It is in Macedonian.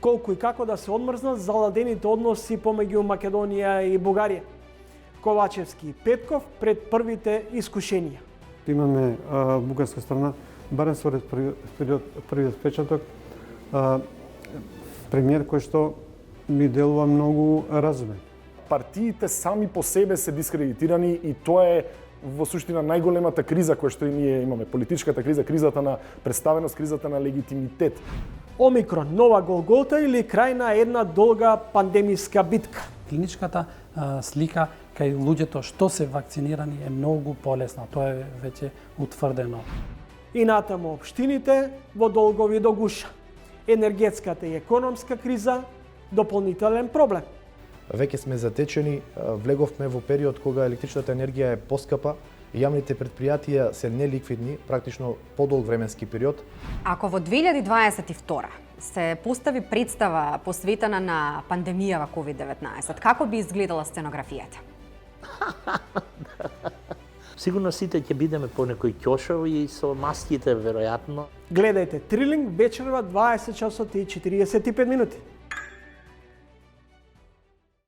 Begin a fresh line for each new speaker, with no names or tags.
колку и како да се одмрзнат заладените односи помеѓу Македонија и Бугарија. Ковачевски и Петков пред првите искушенија.
Имаме бугарска страна, барем според првиот впечаток, премиер кој што ми делува многу разумен.
Партиите сами по себе се дискредитирани и тоа е во суштина најголемата криза која што и ние имаме, политичката криза, кризата на представеност, кризата на легитимитет.
Омикрон, нова Голгота или крај на една долга пандемиска битка?
Клиничката слика кај луѓето што се вакцинирани е многу полесна. Тоа е веќе утврдено.
И натаму општините во долгови до гуша. Енергетската и економска криза дополнителен проблем.
Веќе сме затечени, влеговме во период кога електричната енергија е поскапа, јавните предпријатија се неликвидни, практично подолг временски период.
Ако во 2022 се постави представа посветена на пандемијава COVID-19, како би изгледала сценографијата?
Сигурно сите ќе бидеме по некои ќошови со маските, веројатно.
Гледајте Трилинг вечерва 20 часот и 45 минути.